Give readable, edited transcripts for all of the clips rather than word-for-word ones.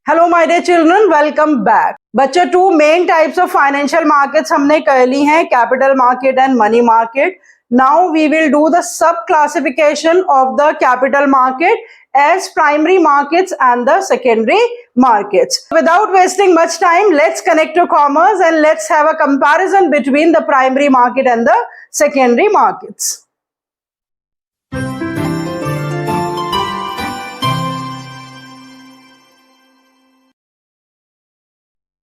Hello my dear children, welcome back. बच्चों, two main types of financial markets हमने कर ली हैं, capital market and money market. Now we will do the sub classification of the capital market as primary markets and the secondary markets. Without wasting much time, let's connect to commerce and let's have a comparison between the primary market and the secondary markets.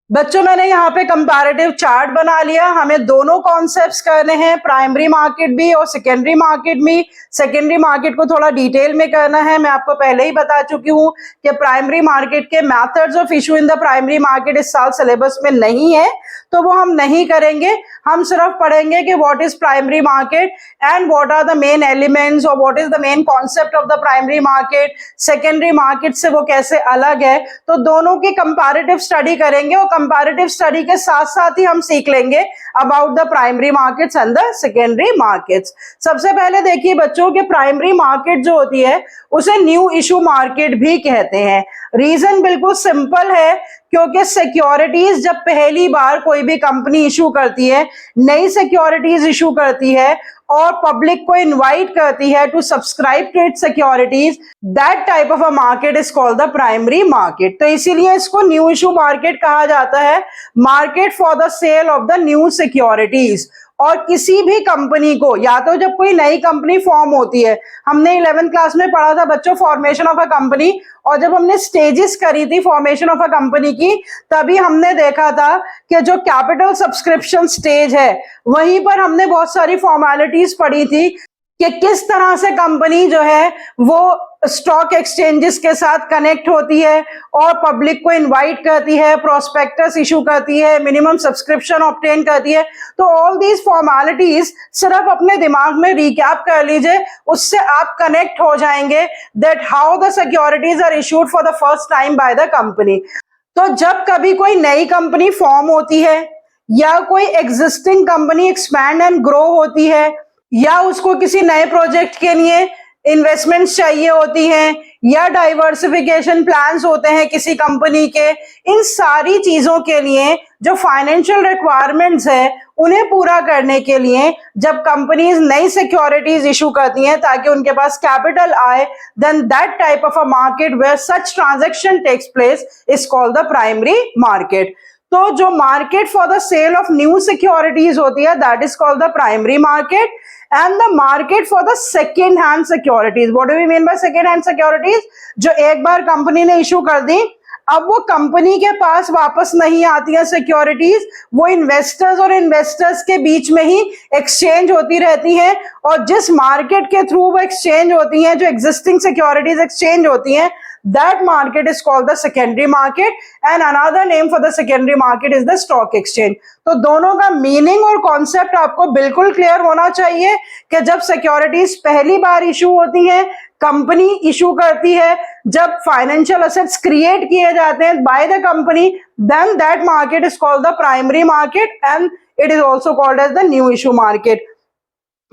बच्चों, मैंने यहाँ पे comparative chart बना लिया। हमें दोनों concepts करने हैं, प्राइमरी मार्केट भी और सेकेंडरी मार्केट भी। सेकेंडरी मार्केट को थोड़ा डिटेल में करना है। मैं आपको पहले ही बता चुकी हूँ कि प्राइमरी मार्केट के methods of issue in the primary market इस साल सिलेबस में नहीं है, तो वो हम नहीं करेंगे। हम सिर्फ पढ़ेंगे कि what is primary market and what are the main elements और what is the main concept of the primary market. Secondary market से वो कैसे अलग है, तो दोनों की कंपैरेटिव स्टडी करेंगे और कंपैरेटिव स्टडी के साथ साथ ही हम सीख लेंगे about the primary markets and the secondary markets. सबसे पहले देखिए बच्चों कि प्राइमरी मार्केट जो होती है उसे न्यू इशू मार्केट भी कहते हैं। रीजन बिल्कुल सिंपल है, क्योंकि सिक्योरिटीज जब पहली बार कोई भी कंपनी इशू करती है, नई सिक्योरिटीज इशू करती है और पब्लिक को इनवाइट करती है to subscribe to it securities, that type of a market is called the primary market. तो इसीलिए इसको न्यू इशू मार्केट कहा जाता है, market for the sale of the new securities. और किसी भी कंपनी को, या तो जब कोई नई कंपनी फॉर्म होती है, हमने 11th क्लास में पढ़ा था बच्चों फॉर्मेशन ऑफ अ कंपनी, और जब हमने स्टेजेस करी थी फॉर्मेशन ऑफ अ कंपनी की, तभी हमने देखा था कि जो कैपिटल सब्सक्रिप्शन स्टेज है वहीं पर हमने बहुत सारी फॉर्मेलिटीज पढ़ी थी कि किस तरह से कंपनी जो है वो स्टॉक एक्सचेंजेस के साथ कनेक्ट होती है और पब्लिक को इनवाइट करती है, प्रोस्पेक्टस इशू करती है, मिनिमम सब्सक्रिप्शन ऑब्टेन करती है। तो ऑल दीज फॉर्मेलिटीज सिर्फ अपने दिमाग में रिकैप कर लीजिए, उससे आप कनेक्ट हो जाएंगे that how the securities are issued for the first time by the company. तो जब कभी कोई नई कंपनी फॉर्म होती है या कोई existing company expand and grow होती है या उसको किसी नए प्रोजेक्ट के लिए इन्वेस्टमेंट्स चाहिए होती हैं या डाइवर्सिफिकेशन प्लान्स होते हैं किसी कंपनी के, इन सारी चीजों के लिए जो फाइनेंशियल रिक्वायरमेंट्स है उन्हें पूरा करने के लिए जब कंपनीज नई सिक्योरिटीज इशू करती हैं ताकि उनके पास कैपिटल आए, then that type of a market where such transaction takes place is called the primary market. तो जो market for the sale of new securities होती है that is called the primary market. And the market for the second hand securities, what do we mean by second hand securities? जो एक बार company ने issue कर दी, अब वो company के पास वापस नहीं आती है सिक्योरिटीज, वो इन्वेस्टर्स और इन्वेस्टर्स के बीच में ही एक्सचेंज होती रहती हैं, और जिस मार्केट के थ्रू वो एक्सचेंज होती हैं, जो एग्जिस्टिंग सिक्योरिटीज एक्सचेंज होती हैं, that market is called the secondary market and another name for the secondary market is the stock exchange। तो दोनों का मीनिंग और कॉन्सेप्ट आपको बिल्कुल क्लियर होना चाहिए कि जब सिक्योरिटीज पहली बार इशू होती हैं, कंपनी इशू करती है, जब फाइनेंशियल असेट्स क्रिएट किए जाते हैं by the company, then that market is called the primary market and it is also called as the new issue market.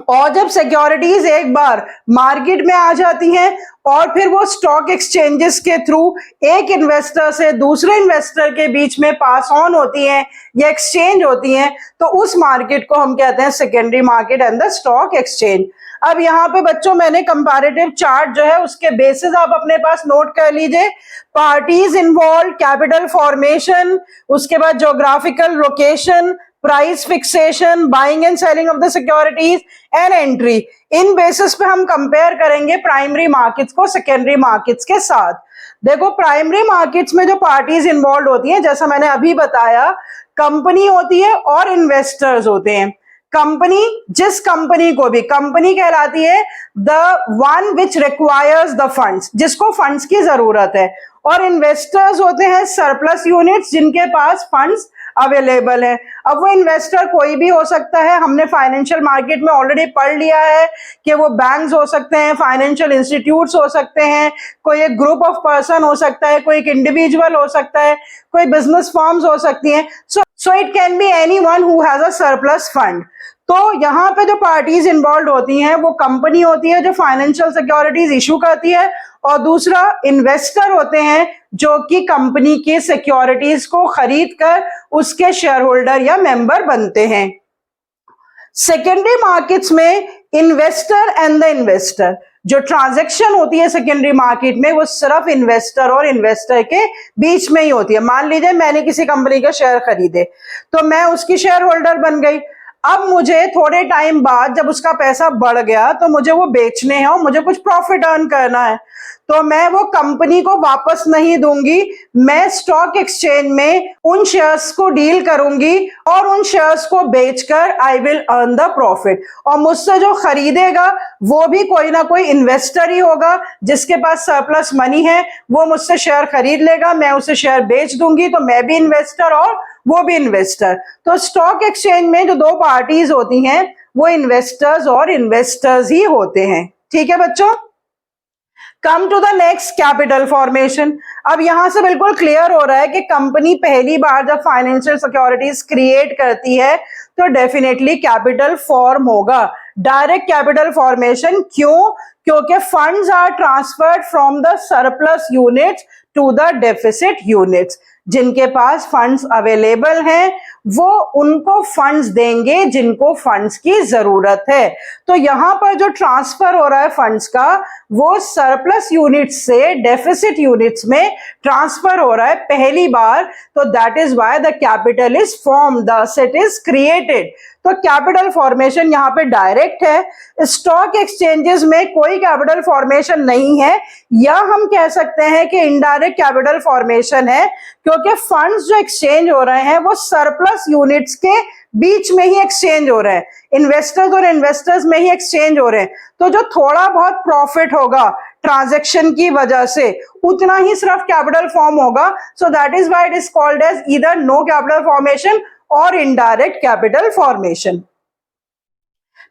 और जब सिक्योरिटीज एक बार मार्केट में आ जाती हैं और फिर वो स्टॉक एक्सचेंजेस के थ्रू एक इन्वेस्टर से दूसरे इन्वेस्टर के बीच में पास ऑन होती हैं या एक्सचेंज होती हैं, तो उस मार्केट को हम कहते हैं secondary market and the stock exchange. अब यहाँ पे बच्चों मैंने कंपैरेटिव चार्ट जो है उसके बेसिस आप अपने पास नोट कर लीजिए। पार्टीज इन्वॉल्व, कैपिटल फॉर्मेशन, उसके बाद geographical location, price fixation, buying and selling of the securities and entry. In basis पे हम कंपेयर करेंगे प्राइमरी मार्केट्स को सेकेंडरी मार्केट्स के साथ। देखो, प्राइमरी मार्केट्स में जो पार्टीज इन्वॉल्व होती हैं, जैसा मैंने अभी बताया, कंपनी होती है और इन्वेस्टर्स होते हैं। कंपनी, जिस कंपनी को भी, कंपनी कहलाती है the one which requires the funds, जिसको फंड्स की जरूरत है, और इन्वेस्टर्स होते हैं सरप्लस यूनिट्स जिनके पास फंड्स अवेलेबल है। अब वो इन्वेस्टर कोई भी हो सकता है, हमने फाइनेंशियल मार्केट में ऑलरेडी पढ़ लिया है कि वो बैंक्स हो सकते हैं, फाइनेंशियल इंस्टीट्यूट्स हो सकते हैं, कोई एक ग्रुप ऑफ पर्सन हो सकता है, कोई एक इंडिविजुअल हो सकता है, कोई बिजनेस फर्म्स हो सकती हैं। So it can be anyone who has a surplus fund. तो यहाँ पे जो पार्टीज इन्वॉल्व होती हैं वो कंपनी होती है जो फाइनेंशियल सिक्योरिटीज इशू करती है, और दूसरा इन्वेस्टर होते हैं जो कि कंपनी की सिक्योरिटीज को खरीद कर उसके शेयर होल्डर या मेंबर बनते हैं। सेकेंडरी मार्केट्स में इन्वेस्टर एंड द इन्वेस्टर, जो ट्रांजैक्शन होती है सेकेंडरी मार्केट में वो सिर्फ इन्वेस्टर और इन्वेस्टर के बीच में ही होती है। मान लीजिए मैंने किसी कंपनी के शेयर खरीदे तो मैं उसकी शेयर होल्डर बन गई। अब मुझे थोड़े टाइम बाद जब उसका पैसा बढ़ गया तो मुझे वो बेचने हैं और मुझे कुछ प्रॉफिट अर्न करना है, तो मैं वो कंपनी को वापस नहीं दूंगी, मैं स्टॉक एक्सचेंज में उन शेयर्स को डील करूंगी और उन शेयर्स को बेचकर I will earn the profit. और मुझसे जो खरीदेगा वो भी कोई ना कोई इन्वेस्टर ही होगा जिसके पास सरप्लस मनी है, वो मुझसे शेयर खरीद लेगा, मैं उसे शेयर बेच दूंगी, तो मैं भी इन्वेस्टर और वो भी इन्वेस्टर। तो स्टॉक एक्सचेंज में जो दो पार्टीज होती हैं वो इन्वेस्टर्स और इन्वेस्टर्स ही होते हैं। ठीक है बच्चों, come to the next, capital formation. अब यहां से बिल्कुल क्लियर हो रहा है कि कंपनी पहली बार जब फाइनेंशियल सिक्योरिटीज क्रिएट करती है तो डेफिनेटली कैपिटल फॉर्म होगा। डायरेक्ट कैपिटल फॉर्मेशन, क्यों? क्योंकि funds are transferred from the surplus units to the deficit units. जिनके पास फंड्स अवेलेबल हैं वो उनको फंड्स देंगे जिनको फंड्स की जरूरत है। तो यहां पर जो ट्रांसफर हो रहा है फंड्स का वो सरप्लस यूनिट्स से डेफिसिट यूनिट्स में ट्रांसफर हो रहा है पहली बार, तो that is why the capital is form, the asset is created. तो कैपिटल फॉर्मेशन यहाँ पे डायरेक्ट है। स्टॉक एक्सचेंजेस में कोई कैपिटल फॉर्मेशन नहीं है, या हम कह सकते हैं कि इनडायरेक्ट कैपिटल फॉर्मेशन है, क्योंकि फंड्स जो एक्सचेंज हो रहे हैं वो सरप्लस यूनिट्स के बीच में ही एक्सचेंज हो रहे हैं, इन्वेस्टर्स और इन्वेस्टर्स में ही एक्सचेंज हो रहे हैं। तो जो थोड़ा बहुत प्रॉफिट होगा ट्रांजैक्शन की वजह से उतना ही सिर्फ कैपिटल फॉर्म होगा। So that is why it is called as either no capital formation और इनडायरेक्ट कैपिटल फॉर्मेशन।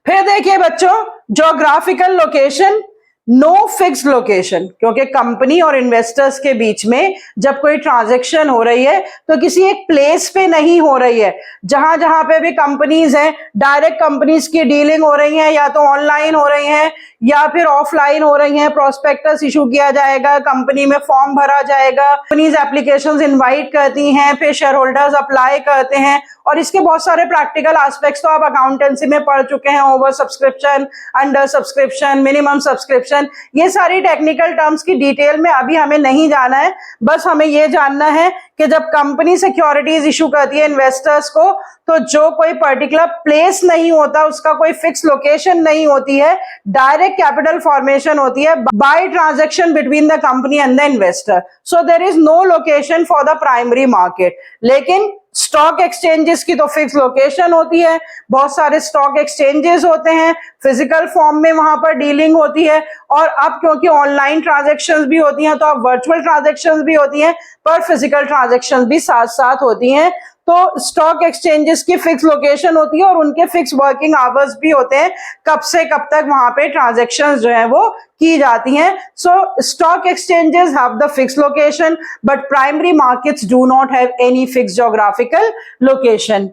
फिर देखिए बच्चों, geographical location, no fixed location, क्योंकि कंपनी और इन्वेस्टर्स के बीच में जब कोई ट्रांजैक्शन हो रही है तो किसी एक प्लेस पे नहीं हो रही है। जहां जहां पे भी कंपनीज हैं, डायरेक्ट कंपनीज की डीलिंग हो रही है, या तो ऑनलाइन हो रही है या फिर ऑफलाइन हो रही हैं। प्रोस्पेक्टस इशू किया जाएगा, कंपनी में फॉर्म भरा जाएगा, कंपनीज एप्लीकेशंस इनवाइट करती हैं, फिर शेयर होल्डर्स अप्लाई करते हैं, और इसके बहुत सारे प्रैक्टिकल एस्पेक्ट्स तो आप अकाउंटेंसी में पढ़ चुके हैं। Over subscription, under subscription, minimum subscription, ये सारी टेक्निकल टर्म्स की डिटेल में अभी हमें नहीं जाना है। बस हमें ये जानना है कि जब कंपनी सिक्योरिटीज इशू करती है इन्वेस्टर्स को, तो जो कोई पर्टिकुलर प्लेस नहीं होता, उसका कोई फिक्स लोकेशन नहीं होती है, डायरेक्ट कैपिटल फॉर्मेशन होती है by transaction between the company and the investor. So there is no location for the primary market. लेकिन स्टॉक एक्सचेंजेस की तो फिक्स लोकेशन होती है, बहुत सारे स्टॉक एक्सचेंजेस होते हैं, फिजिकल फॉर्म में वहां पर डीलिंग होती है, और अब क्योंकि ऑनलाइन ट्रांजैक्शंस भी होती हैं तो अब वर्चुअल ट्रांजैक्शंस भी होती हैं, पर फिजिकल ट्रांजैक्शंस भी साथ साथ होती हैं। तो स्टॉक एक्सचेंजेस की फिक्स लोकेशन होती है और उनके फिक्स वर्किंग आवर्स भी होते हैं, कब से कब तक वहां पे ट्रांजैक्शंस जो है वो की जाती हैं। सो stock exchanges have the fix location but primary markets do not have any fix geographical location.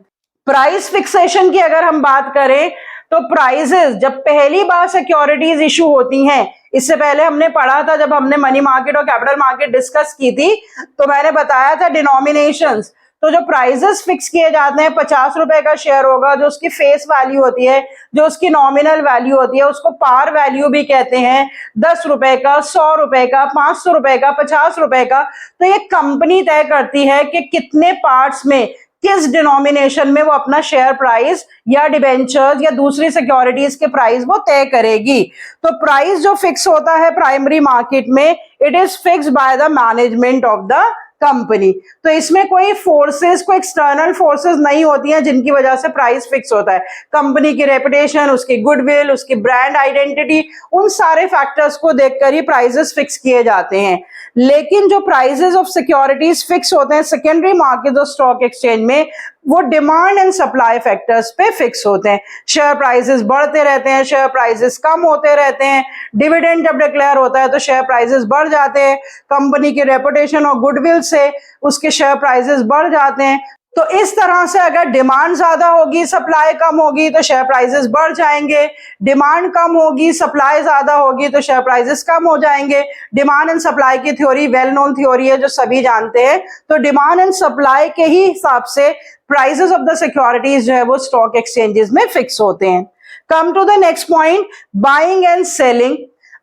Price fixation की अगर हम बात करें तो प्राइसेस जब पहली बार सिक्योरिटीज इशू होती हैं, इससे पहले हमने पढ़ा था जब हमने मनी मार्केट और कैपिटल मार्केट डिस्कस की थी, तो मैंने बताया था डिनोमिनेशंस। तो जो प्राइजेस फिक्स किए जाते हैं, 50 रुपए का शेयर होगा, जो उसकी फेस वैल्यू होती है, जो उसकी नॉमिनल वैल्यू होती है, उसको पार वैल्यू भी कहते हैं। 10 रुपए का, 100 रुपए का, 500 रुपए का, 50 रुपए का। तो ये कंपनी तय करती है कि कितने पार्ट्स में, किस डिनोमिनेशन में वो अपना शेयर प्राइस या डिबेंचर्स या दूसरी सिक्योरिटीज के प्राइस वो तय करेगी। तो प्राइस जो फिक्स होता है प्राइमरी मार्केट में, it is fixed by the management of the company. तो इसमें कोई फोर्सेस, कोई एक्सटर्नल फोर्सेस नहीं होती हैं जिनकी वजह से प्राइस फिक्स होता है। कंपनी की रेपुटेशन, उसकी गुडविल, उसकी ब्रांड आइडेंटिटी, उन सारे फैक्टर्स को देखकर ही प्राइसेस फिक्स किए जाते हैं। लेकिन जो प्राइसेस ऑफ सिक्योरिटीज फिक्स होते हैं सेकेंडरी मार्केट और स्टॉक एक्सचेंज में, वो डिमांड एंड सप्लाई फैक्टर्स पे फिक्स होते हैं। शेयर प्राइसेस बढ़ते रहते हैं, शेयर प्राइसेस कम होते रहते हैं। डिविडेंड जब डिक्लेयर होता है तो शेयर प्राइसेस बढ़ जाते हैं, कंपनी की रेपुटेशन और गुडविल से उसके शेयर प्राइसेस बढ़ जाते हैं। तो इस तरह से अगर डिमांड ज्यादा होगी, सप्लाई कम होगी तो शेयर प्राइसेस बढ़ जाएंगे, डिमांड कम होगी, सप्लाई ज्यादा होगी तो शेयर प्राइसेस कम हो जाएंगे। डिमांड एंड सप्लाई की थ्योरी वेल नोन थ्योरी है जो सभी जानते हैं। तो डिमांड एंड सप्लाई के ही हिसाब से प्राइसेस ऑफ द सिक्योरिटीज जो है वो स्टॉक एक्सचेंजेस में फिक्स होते हैं। Come to the next point, buying and selling.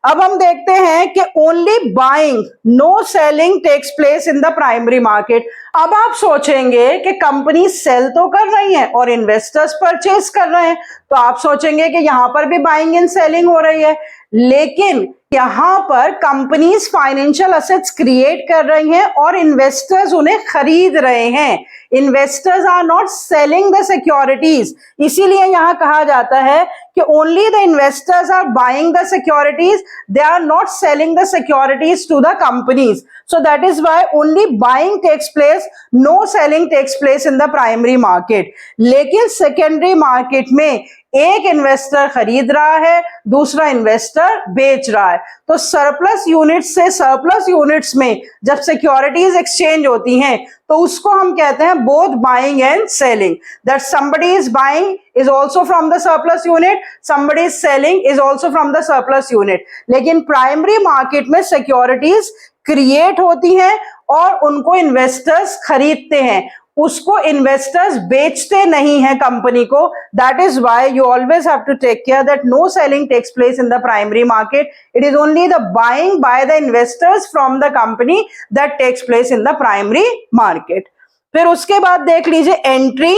अब हम देखते हैं कि only buying, no selling takes place in the primary market. अब आप सोचेंगे कि कंपनी सेल तो कर रही है और इन्वेस्टर्स परचेज कर रहे हैं, तो आप सोचेंगे कि यहां पर भी बाइंग एंड सेलिंग हो रही है, लेकिन यहां पर कंपनीज फाइनेंशियल असेट्स क्रिएट कर रही हैं और इन्वेस्टर्स उन्हें खरीद रहे हैं। Investors are not selling the securities, इसीलिए यहां कहा जाता है कि only the investors are buying the securities, they are not selling the securities to the companies. So that is why only buying takes place, no selling takes place in the primary market. लेकिन secondary market में एक investor खरीद रहा है, दूसरा investor बेच रहा है। तो सरप्लस यूनिट्स से सरप्लस यूनिट्स में जब सिक्योरिटीज एक्सचेंज होती हैं तो उसको हम कहते हैं both buying and selling. That somebody is buying is also from the surplus unit, somebody is selling is also from the surplus unit। लेकिन प्राइमरी मार्केट में सिक्योरिटीज क्रिएट होती हैं और उनको इन्वेस्टर्स खरीदते हैं, उसको इन्वेस्टर्स बेचते नहीं हैं कंपनी को। That is why you always have to take care that no selling takes place in the primary market, it is only the buying by the investors from the company that takes place in the primary market. फिर उसके बाद देख लीजिए entry,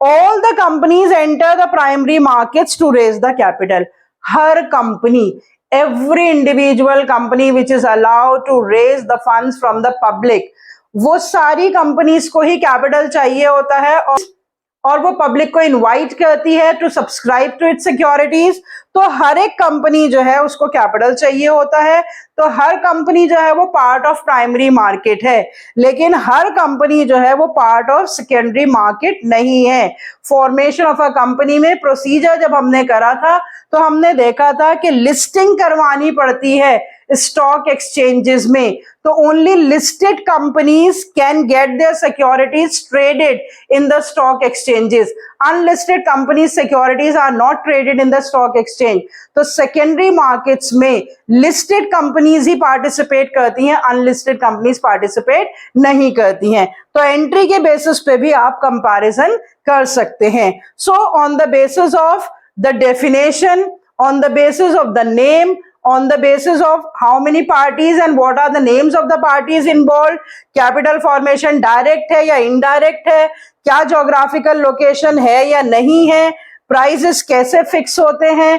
all the companies enter the primary markets to raise the capital. हर company, every individual company which is allowed to raise the funds from the public, वो सारी companies को ही capital चाहिए होता है और वो पब्लिक को इनवाइट करती है to subscribe to its securities. तो हर एक कंपनी जो है उसको कैपिटल चाहिए होता है, तो हर कंपनी जो है वो पार्ट ऑफ प्राइमरी मार्केट है, लेकिन हर कंपनी जो है वो पार्ट ऑफ सेकेंडरी मार्केट नहीं है। फॉर्मेशन ऑफ अ कंपनी में प्रोसीजर जब हमने करा था तो हमने देखा था कि लिस्टिंग करवानी पड़ती है स्टॉक एक्सचेंजेस में, तो only listed companies can get their securities traded in the stock exchanges. Unlisted companies securities are not traded in the stock exchange. तो सेकेंडरी मार्केट्स में लिस्टेड कंपनीज ही पार्टिसिपेट करती हैं, अनलिस्टेड कंपनीज पार्टिसिपेट नहीं करती हैं। तो एंट्री के बेसिस पे भी आप कंपैरिजन कर सकते हैं। So on the basis of the definition, on the basis of the name, on the basis of how many parties and what are the names of the parties involved, capital formation direct है या indirect है, क्या geographical location है या नहीं है, prices कैसे fix होते हैं,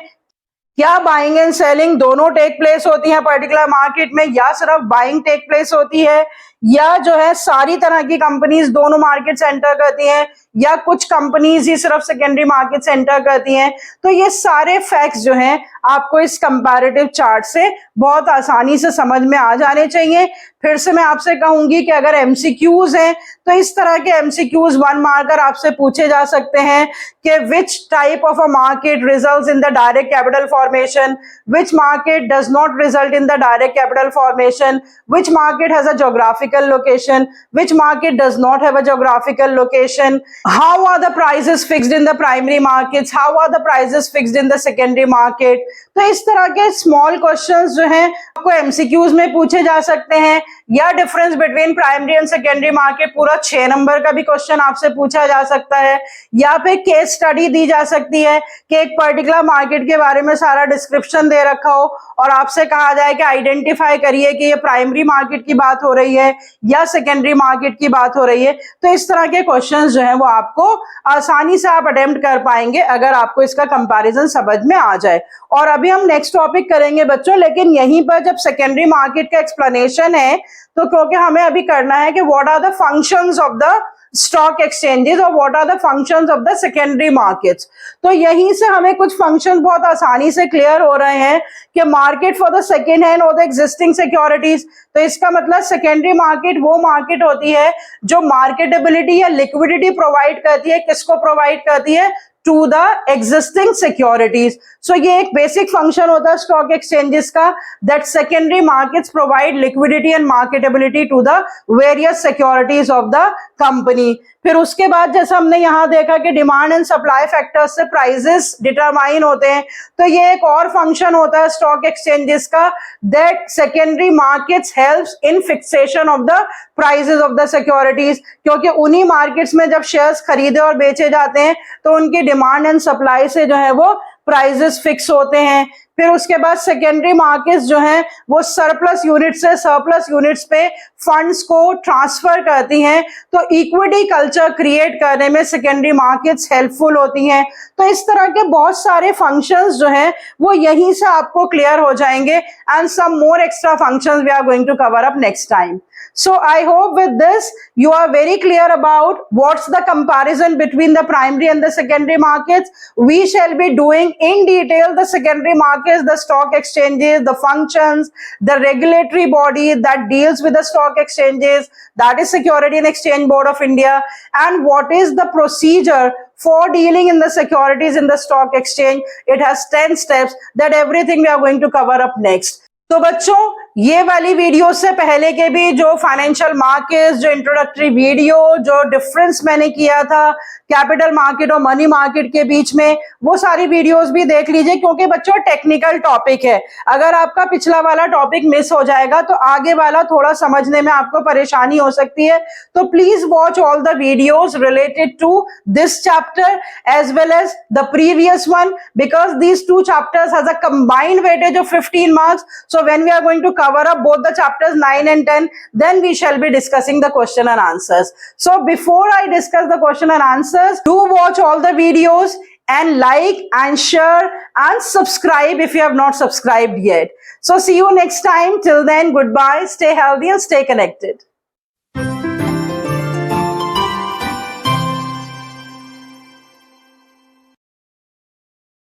क्या बाइंग एंड सेलिंग दोनों टेक प्लेस होती है पर्टिकुलर मार्केट में या सिर्फ बाइंग टेक प्लेस होती है, या जो है सारी तरह की कंपनीज दोनों मार्केट एंटर करती हैं, या कुछ कंपनीज ही सिर्फ सेकेंडरी मार्केट एंटर करती हैं। तो ये सारे फैक्ट्स जो हैं आपको इस कंपैरेटिव चार्ट से बहुत आसानी से समझ में आ जाने चाहिए। फिर से मैं आपसे कहूंगी कि अगर एमसीक्यूज हैं तो इस तरह के एमसीक्यूज 1 मार्कर आपसे पूछे जा सकते हैं कि which type of a market results in the direct capital formation, which market does not result in the direct capital formation, which market has a geographical location, which market does not have a geographical location, how are the prices fixed in the primary markets, how are the prices fixed in the secondary market। तो इस तरह के small questions जो हैं आपको MCQs में पूछे जा सकते हैं, या difference between primary and secondary market पूरा 6 नंबर का भी क्वेश्चन आपसे पूछा जा सकता है, या फिर केस स्टडी दी जा सकती है कि एक पर्टिकुलर मार्केट के बारे में सारा डिस्क्रिप्शन दे रखा हो और आपसे कहा जाए कि आइडेंटिफाई करिए कि ये प्राइमरी मार्केट की बात हो रही है या सेकेंडरी मार्केट की बात हो रही है। तो इस तरह के क्वेश्चंस जो हैं वो आपको आसानी से आप अटेम्प्ट कर पाएंगे अगर आपको इसका कंपैरिजन समझ में आ जाए। और अभी हम नेक्स्ट टॉपिक करेंगे बच्चों, लेकिन यहीं पर जब सेकेंडरी मार्केट का एक्सप्लेनेशन है तो क्योंकि हमें अभी करना है कि what are the functions of the stock exchanges और what are the functions of the secondary markets. तो यहीं से हमें कुछ फंक्शन बहुत आसानी से क्लियर हो रहे हैं कि market for the second hand और द एग्जिस्टिंग सिक्योरिटीज। तो इसका मतलब सेकेंडरी मार्केट वो मार्केट होती है जो मार्केटेबिलिटी या लिक्विडिटी प्रोवाइड करती है, किसको प्रोवाइड करती है, to the existing securities। सो ये एक बेसिक फंक्शन होता है स्टॉक एक्सचेंजेस का, that secondary markets provide liquidity and marketability to the various securities of the company. फिर उसके बाद जैसा हमने यहाँ देखा कि डिमांड एंड सप्लाई फैक्टर्स से प्राइसेस डिटरमाइन होते हैं, तो ये एक और फंक्शन होता है स्टॉक एक्सचेंजेस का, that secondary markets helps in fixation of the prices of the securities, क्योंकि उन्हीं मार्केट्स में जब शेयर्स खरीदे और बेचे जाते हैं तो उनकी डिमांड एंड सप्लाई से जो है वो प्राइसेस फिक्स होते हैं। फिर उसके बाद सेकेंडरी मार्केट्स जो हैं वो सरप्लस यूनिट से सरप्लस यूनिट्स पे फंड्स को ट्रांसफर करती हैं, तो इक्विटी कल्चर क्रिएट करने में सेकेंडरी मार्केट्स हेल्पफुल होती हैं। तो इस तरह के बहुत सारे फंक्शंस जो हैं वो यहीं से आपको क्लियर हो जाएंगे, and some more extra functions we are going to cover up next time. So I hope with this you are very clear about what's the comparison between the primary and the secondary markets. We shall be doing in detail the secondary markets, the stock exchanges, the functions, the regulatory body that deals with the stock exchanges, that is Security and Exchange Board of India, and what is the procedure for dealing in the securities in the stock exchange. It has 10 steps, that everything we are going to cover up next. तो बच्चों ये वाली video से पहले के भी जो financial markets, जो इंट्रोडक्टरी वीडियो, जो डिफरेंस मैंने किया था कैपिटल मार्केट और मनी मार्केट के बीच में, वो सारी वीडियोस भी देख लीजिए, क्योंकि बच्चों टेक्निकल टॉपिक है। अगर आपका पिछला वाला टॉपिक मिस हो जाएगा तो आगे वाला थोड़ा समझने में आपको परेशानी हो सकती है। तो please watch all the videos related to this chapter as well as the previous one, because these two chapters has a combined weightage of 15 marks. So when we are going to cover up both the chapters 9 and 10, then we shall be discussing the question and answers. So before I discuss the question and answers, do watch all the videos and like and share and subscribe if you have not subscribed yet. So see you next time. Till then, goodbye. Stay healthy and stay connected.